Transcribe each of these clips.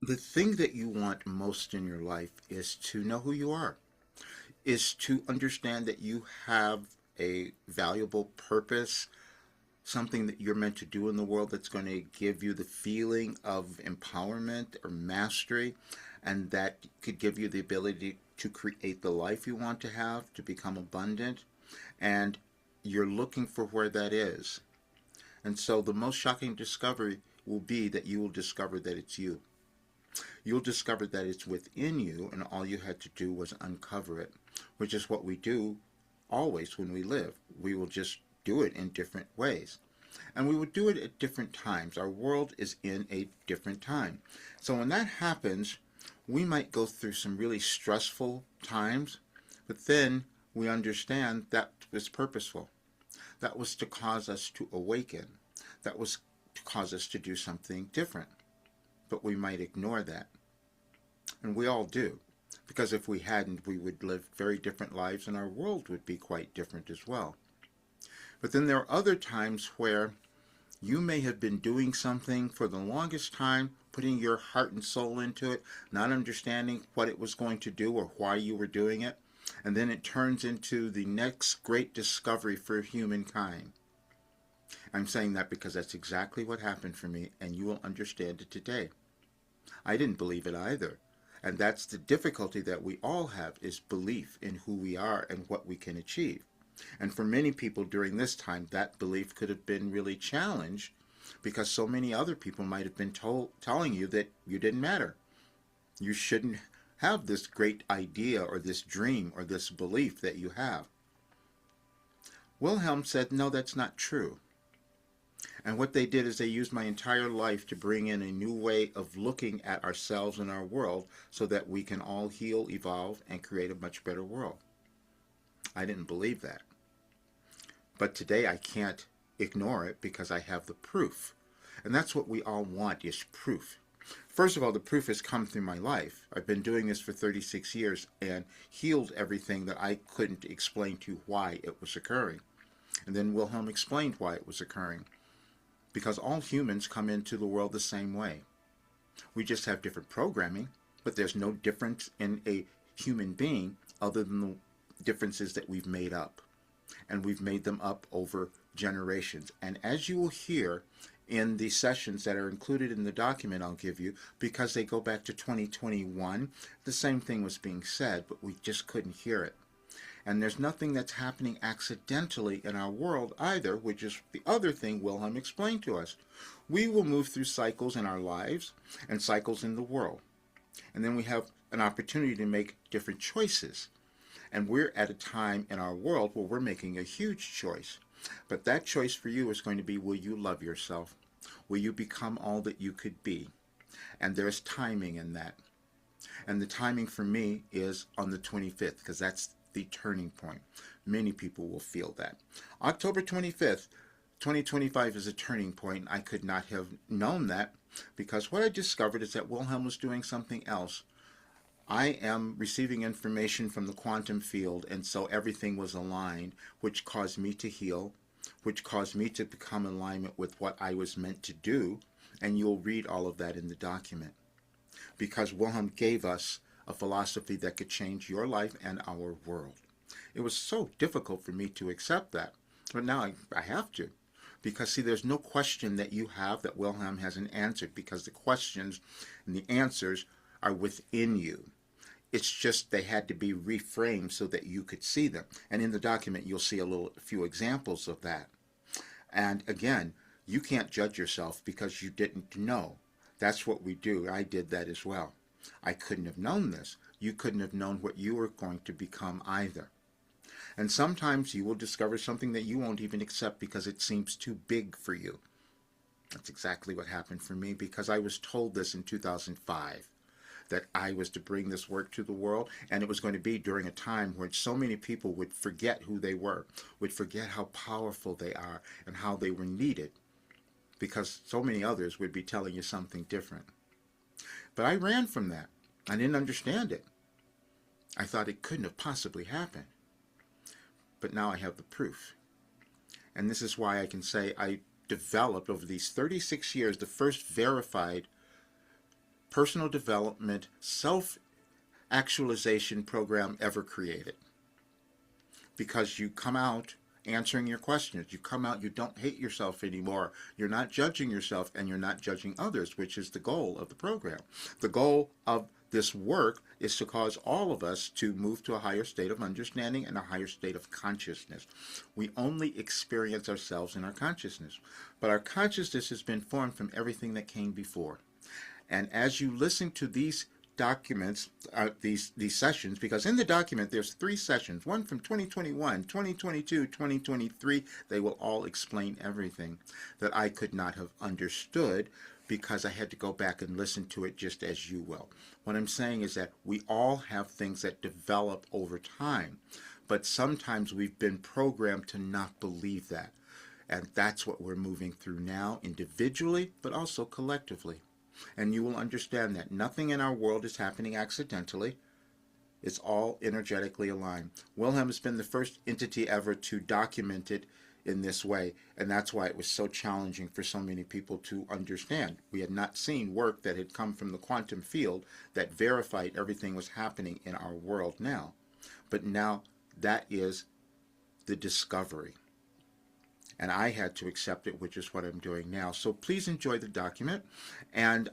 The thing that you want most in your life is to know who you are, is to understand that you have a valuable purpose, something that you're meant to do in the world that's going to give you the feeling of empowerment or mastery, and that could give you the ability to create the life you want to have, to become abundant, and you're looking for where that is. And so the most shocking discovery will be that you will discover that it's you. You'll discover that it's within you, and all you had to do was uncover it, which is what we do always when we live. We will just do it in different ways. And we will do it at different times. Our world is in a different time. So when that happens, we might go through some really stressful times, but then we understand that was purposeful. That was to cause us to awaken. That was to cause us to do something different. But we might ignore that. And we all do. Because if we hadn't, we would live very different lives and our world would be quite different as well. But then there are other times where you may have been doing something for the longest time, putting your heart and soul into it, not understanding what it was going to do or why you were doing it, and then it turns into the next great discovery for humankind. I'm saying that because that's exactly what happened for me, and you will understand it today. I didn't believe it either. And that's the difficulty that we all have, is belief in who we are and what we can achieve. And for many people during this time, that belief could have been really challenged because so many other people might have been telling you that you didn't matter. You shouldn't have this great idea or this dream or this belief that you have. Wilhelm said, no, that's not true. And what they did is they used my entire life to bring in a new way of looking at ourselves and our world so that we can all heal, evolve, and create a much better world. I didn't believe that. But today I can't ignore it because I have the proof. And that's what we all want, is proof. First of all, the proof has come through my life. I've been doing this for 36 years and healed everything that I couldn't explain to why it was occurring. And then Wilhelm explained why it was occurring. Because all humans come into the world the same way. We just have different programming, but there's no difference in a human being other than the differences that we've made up. And we've made them up over generations. And as you will hear in the sessions that are included in the document I'll give you, because they go back to 2021, the same thing was being said, but we just couldn't hear it. And there's nothing that's happening accidentally in our world either, which is the other thing Wilhelm explained to us. We will move through cycles in our lives and cycles in the world. And then we have an opportunity to make different choices. And we're at a time in our world where we're making a huge choice. But that choice for you is going to be, will you love yourself? Will you become all that you could be? And there's timing in that. And the timing for me is on the 25th, because that's the turning point. Many people will feel that. October 25th, 2025 is a turning point. I could not have known that because what I discovered is that Wilhelm was doing something else. I am receiving information from the quantum field, and so everything was aligned, which caused me to heal, which caused me to become in alignment with what I was meant to do, and you'll read all of that in the document. Because Wilhelm gave us a philosophy that could change your life and our world. It was so difficult for me to accept that, but now I have to. Because, see, there's no question that you have that Wilhelm hasn't answered, because the questions and the answers are within you. It's just they had to be reframed so that you could see them. And in the document, you'll see a few examples of that. And again, you can't judge yourself because you didn't know. That's what we do. I did that as well. I couldn't have known this. You couldn't have known what you were going to become either. And sometimes you will discover something that you won't even accept because it seems too big for you. That's exactly what happened for me, because I was told this in 2005, that I was to bring this work to the world, and it was going to be during a time when so many people would forget who they were, would forget how powerful they are and how they were needed, because so many others would be telling you something different. But I ran from that. I didn't understand it. I thought it couldn't have possibly happened. But now I have the proof. And this is why I can say I developed over these 36 years the first verified personal development, self-actualization program ever created. Because you come out answering your questions. You come out, you don't hate yourself anymore. You're not judging yourself, and you're not judging others, which is the goal of the program. The goal of this work is to cause all of us to move to a higher state of understanding and a higher state of consciousness. We only experience ourselves in our consciousness, but our consciousness has been formed from everything that came before. And as you listen to these documents, these sessions, because in the document there's 3 sessions, one from 2021, 2022, 2023. They will all explain everything that I could not have understood because I had to go back and listen to it just as you will. What I'm saying is that we all have things that develop over time, but sometimes we've been programmed to not believe that. And that's what we're moving through now, individually, but also collectively. And you will understand that nothing in our world is happening accidentally. It's all energetically aligned. Wilhelm has been the first entity ever to document it in this way, and that's why it was so challenging for so many people to understand. We had not seen work that had come from the quantum field that verified everything was happening in our world now. But now that is the discovery. And I had to accept it, which is what I'm doing now. So please enjoy the document. And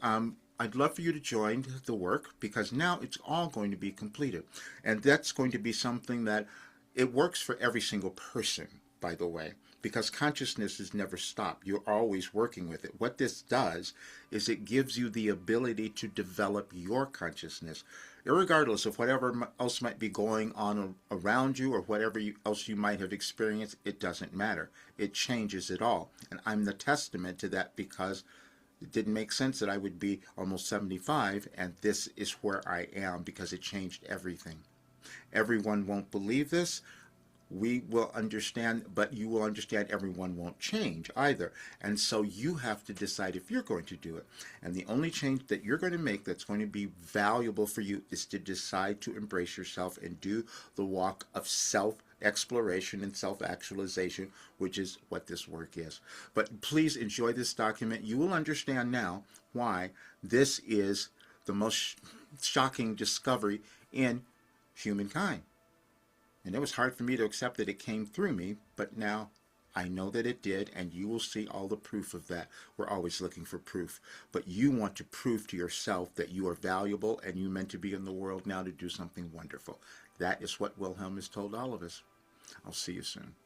I'd love for you to join the work, because now it's all going to be completed. And that's going to be something that it works for every single person, by the way, because consciousness is never stopped. You're always working with it. What this does is it gives you the ability to develop your consciousness, irregardless of whatever else might be going on around you or whatever else you might have experienced. It doesn't matter. It changes it all. And I'm the testament to that, because it didn't make sense that I would be almost 75, and this is where I am, because it changed everything. Everyone won't believe this. We will understand, but you will understand everyone won't change either. And so you have to decide if you're going to do it. And the only change that you're going to make that's going to be valuable for you is to decide to embrace yourself and do the walk of self-exploration and self-actualization, which is what this work is. But please enjoy this document. You will understand now why this is the most shocking discovery in humankind. And it was hard for me to accept that it came through me, but now I know that it did, and you will see all the proof of that. We're always looking for proof. But you want to prove to yourself that you are valuable and you're meant to be in the world now to do something wonderful. That is what Wilhelm has told all of us. I'll see you soon.